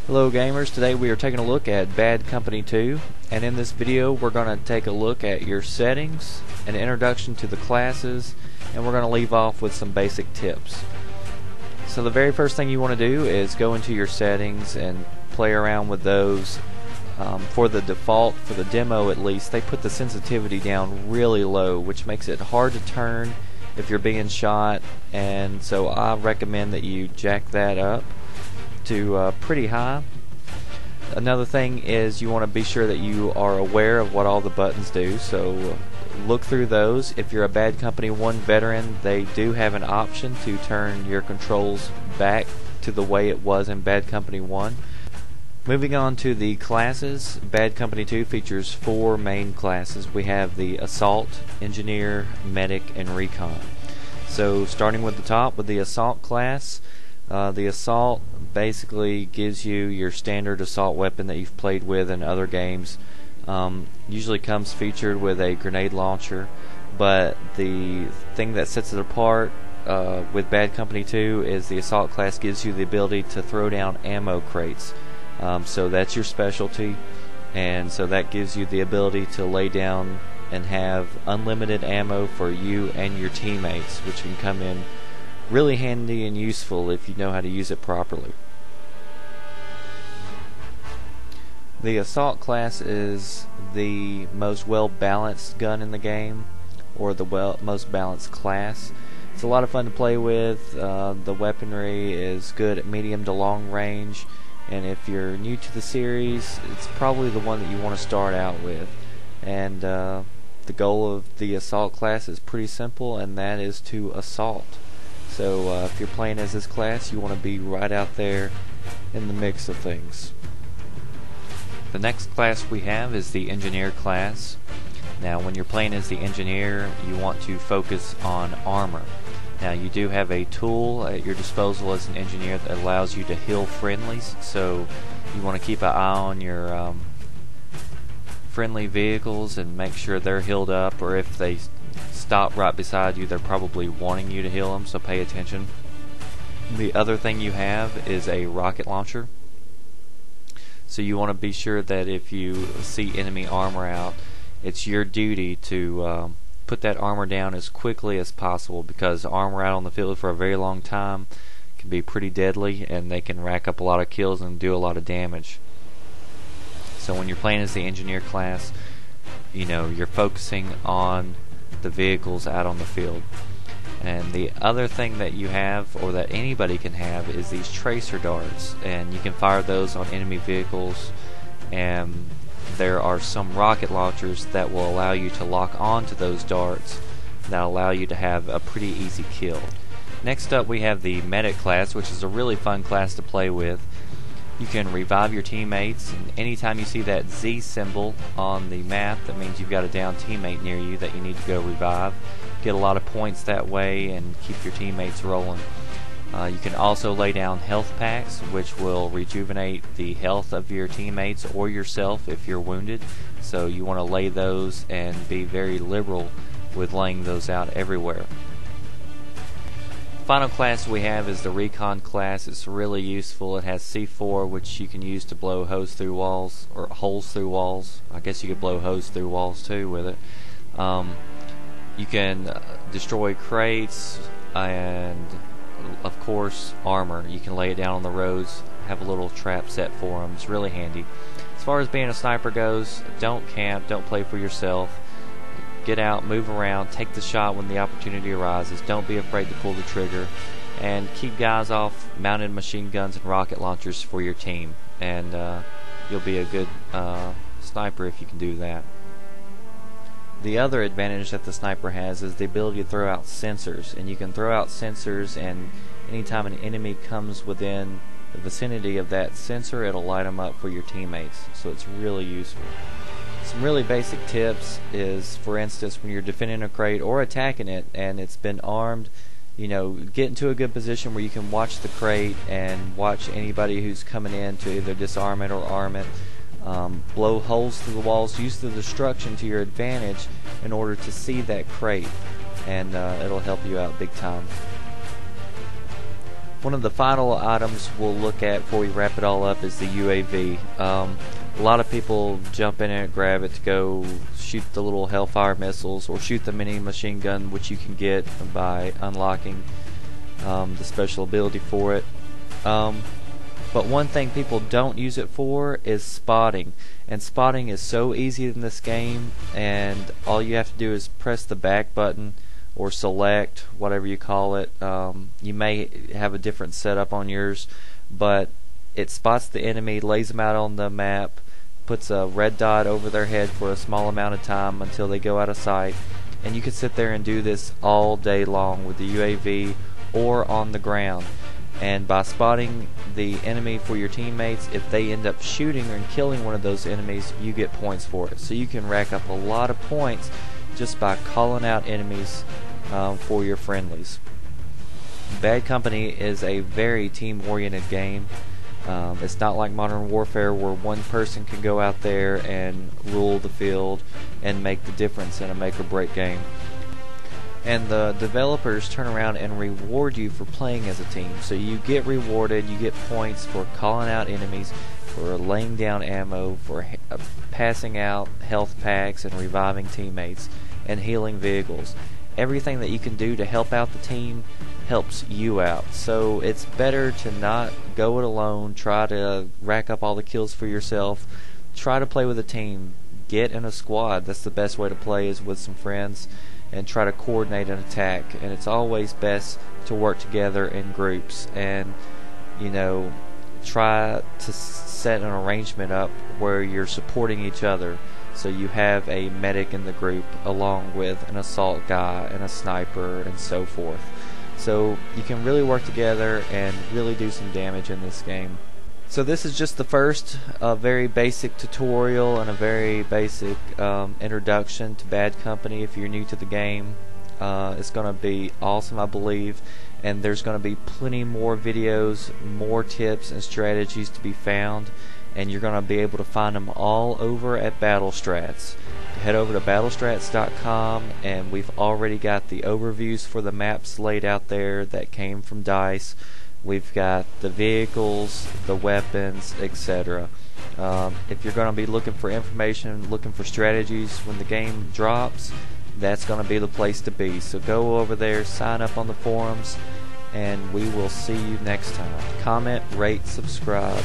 Hello gamers, today we are taking a look at Bad Company 2, and in this video we're going to take a look at your settings, an introduction to the classes, and we're going to leave off with some basic tips. So the very first thing you want to do is go into your settings and play around with those. For the default, for the demo at least, they put the sensitivity down really low, which makes it hard to turn if you're being shot, and so I recommend that you jack that up to pretty high. Another thing is you want to be sure that you are aware of what all the buttons do, so look through those. If you're a Bad Company 1 veteran, they do have an option to turn your controls back to the way it was in Bad Company 1. Moving on to the classes, Bad Company 2 features 4 main classes. We have the Assault, Engineer, Medic, and Recon. So starting with the top with the Assault class, the Assault basically gives you your standard assault weapon that you've played with in other games. Usually comes featured with a grenade launcher, but the thing that sets it apart with Bad Company 2 is the Assault class gives you the ability to throw down ammo crates. So that's your specialty, and so that gives you the ability to lay down and have unlimited ammo for you and your teammates, which can come in really handy and useful if you know how to use it properly. The Assault class is the most well-balanced gun in the game, or the most balanced class. It's a lot of fun to play with. The weaponry is good at medium to long range, and if you're new to the series, it's probably the one that you want to start out with. And the goal of the Assault class is pretty simple, and that is to assault. So if you're playing as this class, you want to be right out there in the mix of things. The next class we have is the Engineer class. Now when you're playing as the Engineer, you want to focus on armor. Now you do have a tool at your disposal as an Engineer that allows you to heal friendlies, so you want to keep an eye on your friendly vehicles and make sure they're healed up, or if they stop right beside you, they're probably wanting you to heal them, so pay attention. The other thing you have is a rocket launcher, so you want to be sure that if you see enemy armor out, it's your duty to put that armor down as quickly as possible, because armor out on the field for a very long time can be pretty deadly, and they can rack up a lot of kills and do a lot of damage. So when you're playing as the Engineer class, you know, you're focusing on the vehicles out on the field. And the other thing that you have, or that anybody can have, is these tracer darts, and you can fire those on enemy vehicles, and there are some rocket launchers that will allow you to lock on to those darts that allow you to have a pretty easy kill. Next up we have the Medic class, which is a really fun class to play with. You can revive your teammates, and anytime you see that Z symbol on the map, that means you've got a down teammate near you that you need to go revive. Get a lot of points that way and keep your teammates rolling. You can also lay down health packs, which will rejuvenate the health of your teammates or yourself if you're wounded. So you want to lay those and be very liberal with laying those out everywhere. Final class we have is the Recon class. It's really useful. It has C4, which you can use to blow holes through walls, or holes through walls. I guess you could blow holes through walls too with it. You can destroy crates, and of course armor. You can lay it down on the roads, have a little trap set for them. It's really handy. As far as being a sniper goes, don't camp, don't play for yourself. Get out, move around, take the shot when the opportunity arises. Don't be afraid to pull the trigger, and keep guys off mounted machine guns and rocket launchers for your team, and you'll be a good sniper if you can do that. The other advantage that the sniper has is the ability to throw out sensors, and you can throw out sensors, and anytime an enemy comes within the vicinity of that sensor, it'll light them up for your teammates, so it's really useful. Some really basic tips is, for instance, when you're defending a crate or attacking it and it's been armed, you know, get into a good position where you can watch the crate and watch anybody who's coming in to either disarm it or arm it. Blow holes through the walls, use the destruction to your advantage in order to see that crate, and it'll help you out big time. One of the final items we'll look at before we wrap it all up is the UAV. A lot of people jump in it, grab it to go shoot the little Hellfire missiles or shoot the mini machine gun, which you can get by unlocking the special ability for it. But one thing people don't use it for is spotting. And spotting is so easy in this game, and all you have to do is press the back button or select, whatever you call it. You may have a different setup on yours, but it spots the enemy, lays them out on the map, puts a red dot over their head for a small amount of time until they go out of sight. And you can sit there and do this all day long with the UAV or on the ground. And by spotting the enemy for your teammates, if they end up shooting and killing one of those enemies, you get points for it. So you can rack up a lot of points just by calling out enemies for your friendlies. Bad Company is a very team-oriented game. It's not like Modern Warfare where one person can go out there and rule the field and make the difference in a make-or-break game. And the developers turn around and reward you for playing as a team. So you get rewarded, you get points for calling out enemies, for laying down ammo, for passing out health packs and reviving teammates, and healing vehicles. Everything that you can do to help out the team helps you out. So it's better to not go it alone, try to rack up all the kills for yourself. Try to play with a team. Get in a squad. That's the best way to play, is with some friends, and try to coordinate an attack. And it's always best to work together in groups, and try to set an arrangement up where you're supporting each other. So you have a medic in the group along with an assault guy and a sniper and so forth. So you can really work together and really do some damage in this game. So this is just the first very basic tutorial and a very basic introduction to Bad Company if you're new to the game. It's going to be awesome, I believe, and there's going to be plenty more videos, more tips and strategies to be found, and you're going to be able to find them all over at BattleStrats. Head over to battlestrats.com, and we've already got the overviews for the maps laid out there that came from DICE. We've got the vehicles, the weapons, etc. If you're going to be looking for information, looking for strategies when the game drops, that's going to be the place to be. So go over there, sign up on the forums, and we will see you next time. Comment, rate, subscribe.